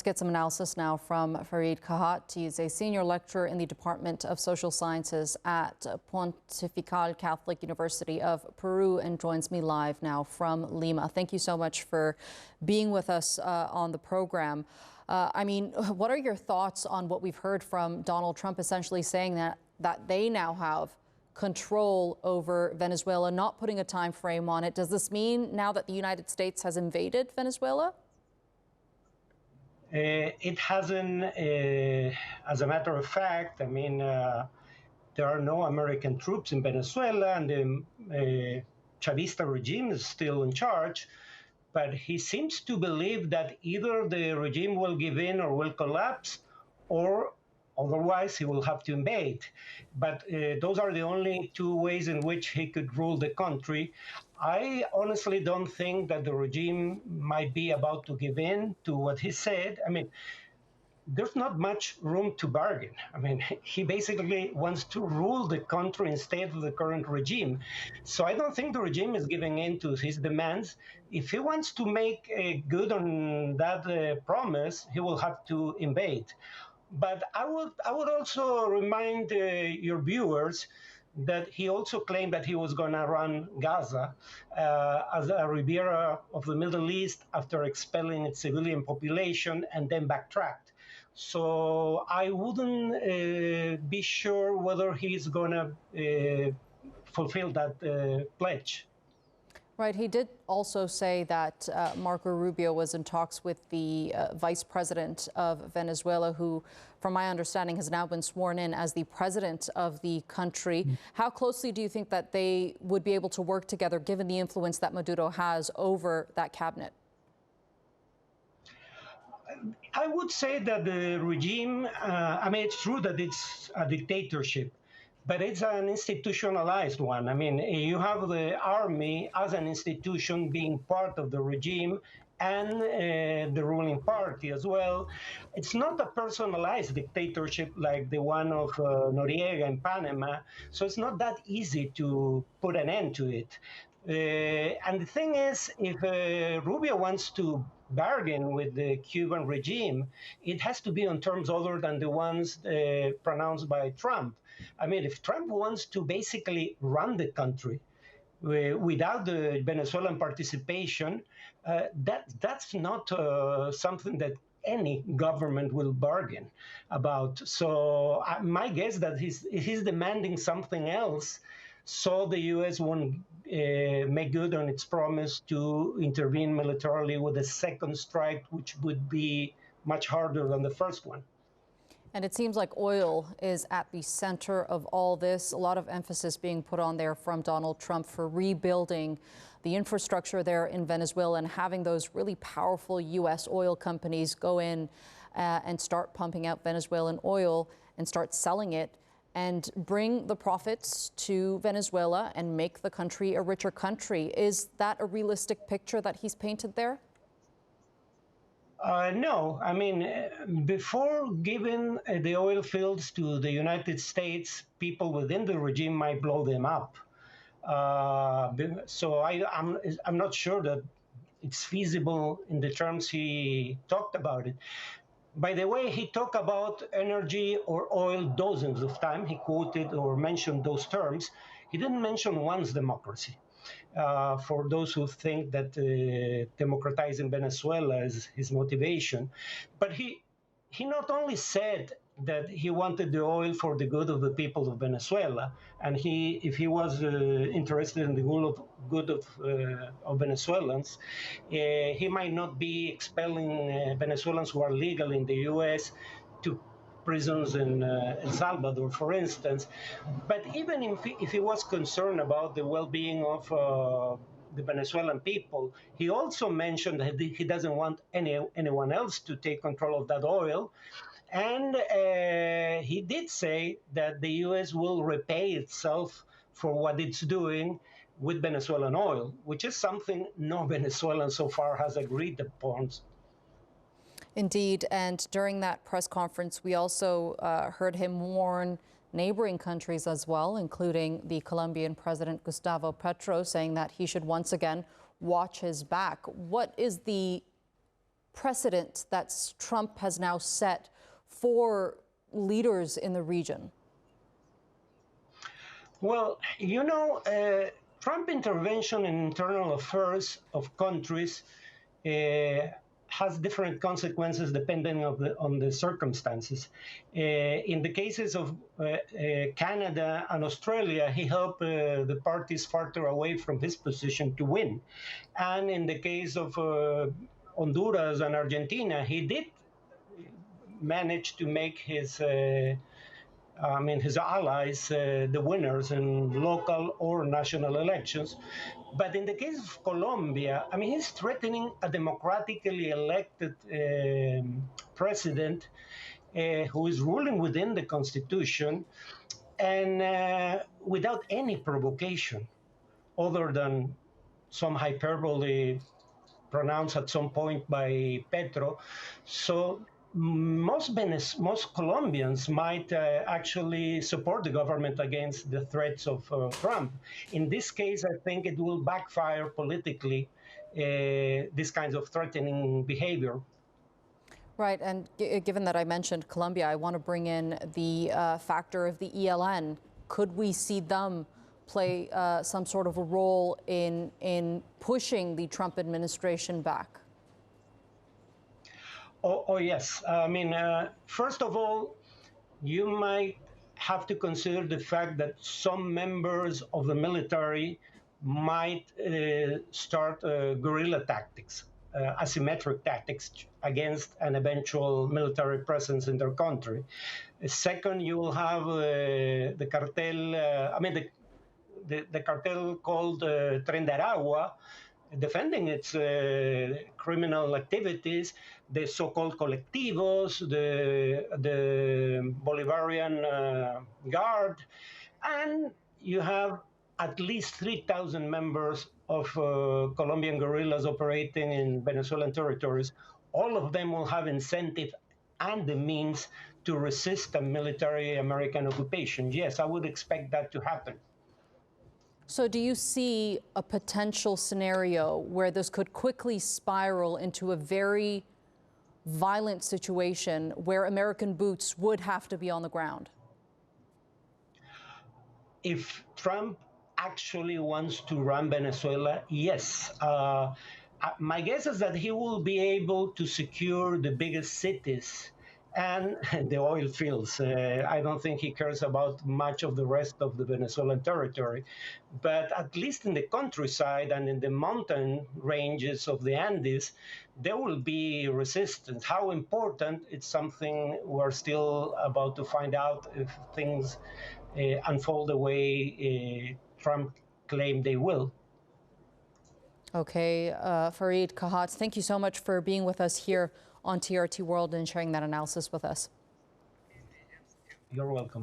Let's get some analysis now from Farid Kahhat. He is a senior lecturer in the Department of Social Sciences at Pontifical Catholic University of Peru and joins me live now from Lima. Thank you so much for being with us on the program. What are your thoughts on what we've heard from Donald Trump essentially saying that they now have control over Venezuela, not putting a time frame on it? Does this mean now that the United States has invaded Venezuela? It hasn't, as a matter of fact. There are no American troops in Venezuela, and the Chavista regime is still in charge. But he seems to believe that either the regime will give in or will collapse, or otherwise he will have to invade. But those are the only two ways in which he could rule the country. I honestly don't think that the regime might be about to give in to what he said. There's not much room to bargain. He basically wants to rule the country instead of the current regime. So I don't think the regime is giving in to his demands. If he wants to make good on that promise, he will have to invade. But I would also remind your viewers that he also claimed that he was going to run Gaza as a Riviera of the Middle East after expelling its civilian population and then backtracked. So I wouldn't be sure whether he's going to fulfill that pledge. Right. He did also say that Marco Rubio was in talks with the vice president of Venezuela, who, from my understanding, has now been sworn in as the president of the country. How closely do you think that they would be able to work together, given the influence that Maduro has over that cabinet? I would say that the regime, it's true that it's a dictatorship, but it's an institutionalized one. You have the army as an institution being part of the regime and the ruling party as well. It's not a personalized dictatorship like the one of Noriega in Panama, so it's not that easy to put an end to it. And the thing is, if Rubio wants to bargain with the Cuban regime, it has to be on terms other than the ones pronounced by Trump. If Trump wants to basically run the country without the Venezuelan participation, that's not something that any government will bargain about. So my guess that he's demanding something else, so the U.S. won't make good on its promise to intervene militarily with a second strike, which would be much harder than the first one. And it seems like oil is at the center of all this. A lot of emphasis being put on there from Donald Trump for rebuilding the infrastructure there in Venezuela and having those really powerful U.S. oil companies go in and start pumping out Venezuelan oil and start selling it and bring the profits to Venezuela and make the country a richer country. Is that a realistic picture that he's painted there? No. Before giving the oil fields to the United States, people within the regime might blow them up. So I'm not sure that it's feasible in the terms he talked about it. By the way, he talked about energy or oil dozens of times. He quoted or mentioned those terms. He didn't mention once democracy. For those who think that democratizing Venezuela is his motivation. But he not only said that he wanted the oil for the good of the people of Venezuela, and if he was interested in the good of Venezuelans, he might not be expelling Venezuelans who are legal in the U.S. to prisons in El Salvador, for instance. But even if he was concerned about the well-being of the Venezuelan people, he also mentioned that he doesn't want anyone else to take control of that oil. And he did say that the U.S. will repay itself for what it's doing with Venezuelan oil, which is something no Venezuelan so far has agreed upon. Indeed, and during that press conference, we also heard him warn neighboring countries as well, including the Colombian President Gustavo Petro, saying that he should once again watch his back. What is the precedent that Trump has now set for leaders in the region? Well, Trump intervention in internal affairs of countries has different consequences depending on the circumstances. In the cases of Canada and Australia, he helped the parties farther away from his position to win. And in the case of Honduras and Argentina, he did manage to make his allies the winners in local or national elections. But in the case of Colombia, he's threatening a democratically elected president who is ruling within the Constitution and without any provocation other than some hyperbole pronounced at some point by Petro. So most Colombians might actually support the government against the threats of Trump. In this case, I think it will backfire politically, this kinds of threatening behavior. Right, and given that I mentioned Colombia, I want to bring in the factor of the ELN. Could we see them play some sort of a role in pushing the Trump administration back? Oh yes. First of all, you might have to consider the fact that some members of the military might start guerrilla tactics, asymmetric tactics against an eventual military presence in their country. Second, you will have the cartel, the cartel called Tren de Aragua, defending its criminal activities, the so-called colectivos, the Bolivarian Guard, and you have at least 3,000 members of Colombian guerrillas operating in Venezuelan territories. All of them will have incentive and the means to resist a military American occupation. Yes, I would expect that to happen. So do you see a potential scenario where this could quickly spiral into a very violent situation where American boots would have to be on the ground? If Trump actually wants to run Venezuela, yes. My guess is that he will be able to secure the biggest cities and the oil fields. I don't think he cares about much of the rest of the Venezuelan territory. But at least in the countryside and in the mountain ranges of the Andes, there will be resistance. How important, it's something we're still about to find out if things unfold the way Trump claimed they will. Okay, Farid, Kahhat, thank you so much for being with us here on TRT World and sharing that analysis with us. You're welcome.